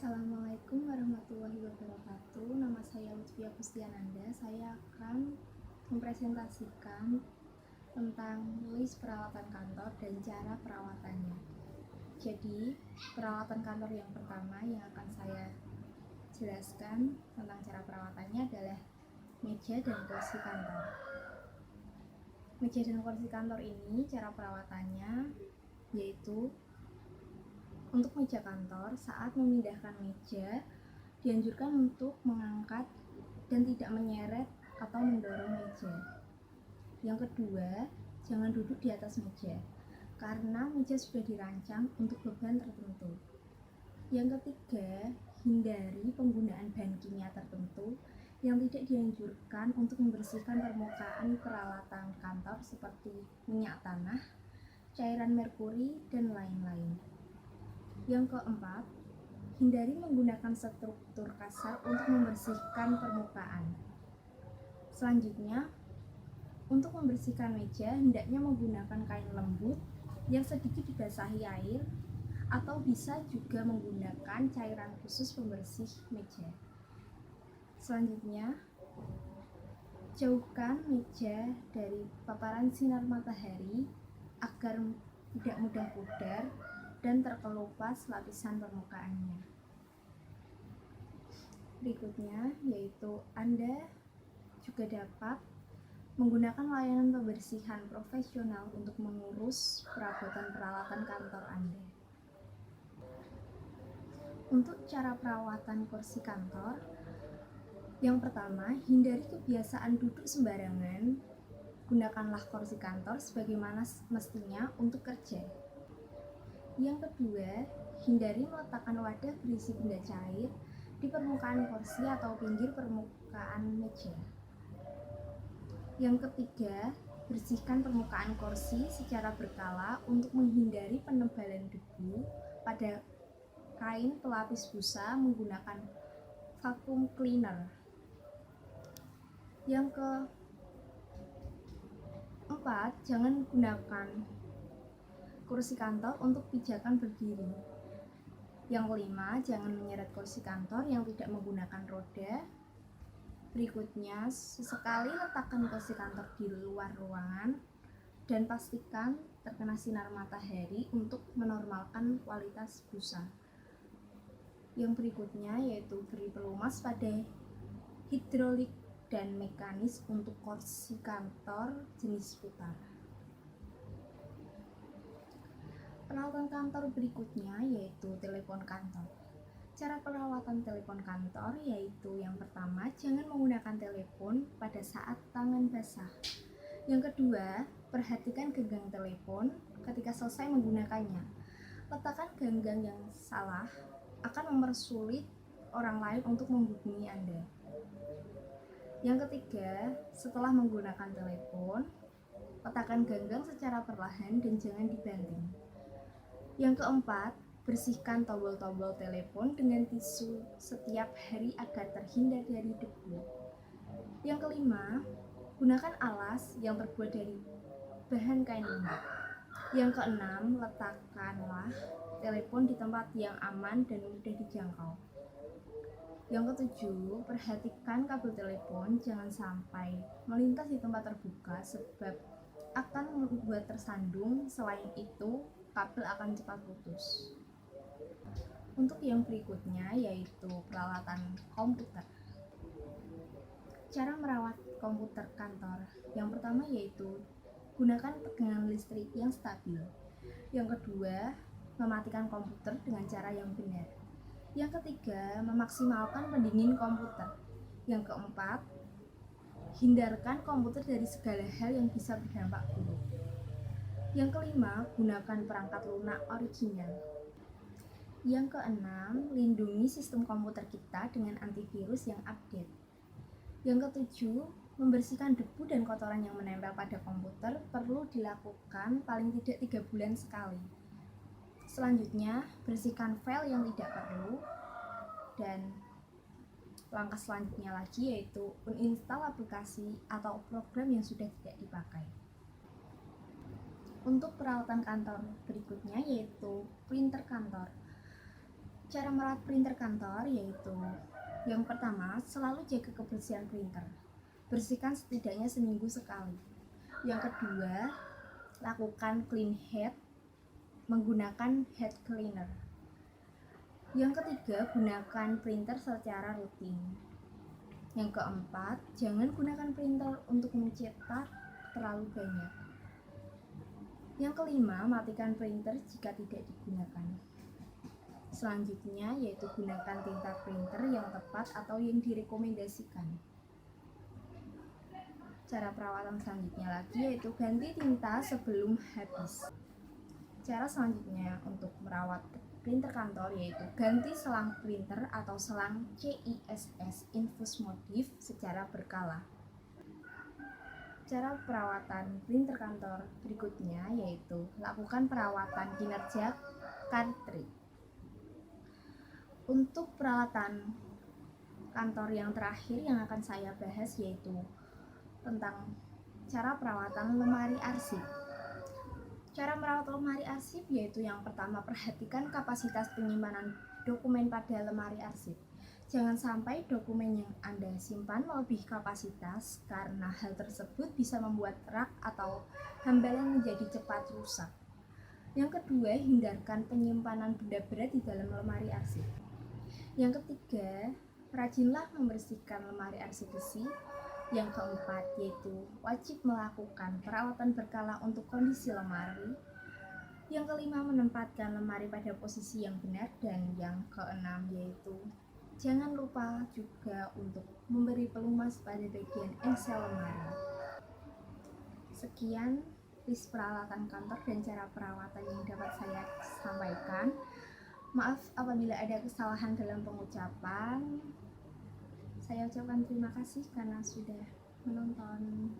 Assalamualaikum warahmatullahi wabarakatuh. Nama saya Lutfia Kustiananda. Saya akan mempresentasikan tentang list peralatan kantor dan cara perawatannya. Jadi, peralatan kantor yang pertama yang akan saya jelaskan tentang cara perawatannya adalah meja dan kursi kantor. Meja dan kursi kantor ini cara perawatannya yaitu untuk meja kantor, saat memindahkan meja, dianjurkan untuk mengangkat dan tidak menyeret atau mendorong meja. Yang kedua, jangan duduk di atas meja, karena meja sudah dirancang untuk beban tertentu. Yang ketiga, hindari penggunaan bahan kimia tertentu yang tidak dianjurkan untuk membersihkan permukaan peralatan kantor seperti minyak tanah, cairan merkuri, dan lain-lain. Yang keempat, hindari menggunakan struktur kasar untuk membersihkan permukaan. Selanjutnya, untuk membersihkan meja, hendaknya menggunakan kain lembut yang sedikit dibasahi air, atau bisa juga menggunakan cairan khusus pembersih meja. Selanjutnya, jauhkan meja dari paparan sinar matahari agar tidak mudah pudar dan terkelupas lapisan permukaannya. Berikutnya yaitu Anda juga dapat menggunakan layanan pembersihan profesional untuk mengurus perabotan peralatan kantor Anda. Untuk cara perawatan kursi kantor, yang pertama, hindari kebiasaan duduk sembarangan. Gunakanlah kursi kantor sebagaimana mestinya untuk kerja. Yang kedua, hindari meletakkan wadah berisi benda cair di permukaan kursi atau pinggir permukaan meja. Yang ketiga, bersihkan permukaan kursi secara berkala untuk menghindari penebalan debu pada kain pelapis busa menggunakan vacuum cleaner. Yang keempat, jangan gunakan kursi kantor untuk pijakan berdiri. Yang kelima, jangan menyeret kursi kantor yang tidak menggunakan roda. Berikutnya, sesekali letakkan kursi kantor di luar ruangan dan pastikan terkena sinar matahari untuk menormalkan kualitas busa. Yang berikutnya yaitu beri pelumas pada hidrolik dan mekanis untuk kursi kantor jenis putar. Peralatan kantor berikutnya yaitu telepon kantor. Cara perawatan telepon kantor yaitu yang pertama, jangan menggunakan telepon pada saat tangan basah. Yang kedua, perhatikan genggam telepon ketika selesai menggunakannya. Letakkan genggam yang salah akan mempersulit orang lain untuk menghubungi Anda. Yang ketiga, setelah menggunakan telepon, letakkan genggam secara perlahan dan jangan dibanting. Yang keempat, bersihkan tombol-tombol telepon dengan tisu setiap hari agar terhindar dari debu. Yang kelima, gunakan alas yang terbuat dari bahan kain lembut. Yang keenam, letakkanlah telepon di tempat yang aman dan mudah dijangkau. Yang ketujuh, perhatikan kabel telepon jangan sampai melintas di tempat terbuka sebab akan membuat tersandung. Selain itu, kabel akan cepat putus. Untuk yang berikutnya yaitu peralatan komputer. Cara merawat komputer kantor. Yang pertama yaitu gunakan tegangan listrik yang stabil. Yang kedua, mematikan komputer dengan cara yang benar. Yang ketiga, memaksimalkan pendingin komputer. Yang keempat, hindarkan komputer dari segala hal yang bisa berdampak buruk. Yang kelima, gunakan perangkat lunak original. Yang keenam, lindungi sistem komputer kita dengan antivirus yang update. Yang ketujuh, membersihkan debu dan kotoran yang menempel pada komputer perlu dilakukan paling tidak 3 bulan sekali. Selanjutnya, bersihkan file yang tidak perlu. Dan langkah selanjutnya lagi yaitu uninstall aplikasi atau program yang sudah tidak dipakai. Untuk peralatan kantor berikutnya yaitu printer kantor. Cara merawat printer kantor yaitu yang pertama, selalu jaga kebersihan printer. Bersihkan setidaknya seminggu sekali. Yang kedua, lakukan clean head menggunakan head cleaner. Yang ketiga, gunakan printer secara rutin. Yang keempat, jangan gunakan printer untuk mencetak terlalu banyak. Yang kelima, matikan printer jika tidak digunakan. Selanjutnya yaitu gunakan tinta printer yang tepat atau yang direkomendasikan. Cara perawatan selanjutnya lagi yaitu ganti tinta sebelum habis. Cara selanjutnya untuk merawat printer kantor yaitu ganti selang printer atau selang CISS infus motif secara berkala. Cara perawatan printer kantor berikutnya yaitu lakukan perawatan kinerja cartridge. Untuk peralatan kantor yang terakhir yang akan saya bahas yaitu tentang cara perawatan lemari arsip. Cara merawat lemari arsip yaitu yang pertama, perhatikan kapasitas penyimpanan dokumen pada lemari arsip. Jangan sampai dokumen yang Anda simpan melebihi kapasitas karena hal tersebut bisa membuat rak atau hambalan menjadi cepat rusak. Yang kedua, hindarkan penyimpanan benda berat di dalam lemari arsip. Yang ketiga, rajinlah membersihkan lemari arsip besi. Yang keempat, yaitu wajib melakukan perawatan berkala untuk kondisi lemari. Yang kelima, menempatkan lemari pada posisi yang benar. Dan yang keenam, yaitu jangan lupa juga untuk memberi pelumas pada bagian engsel lemari. Sekian list peralatan kantor dan cara perawatan yang dapat saya sampaikan. Maaf apabila ada kesalahan dalam pengucapan. Saya ucapkan terima kasih karena sudah menonton.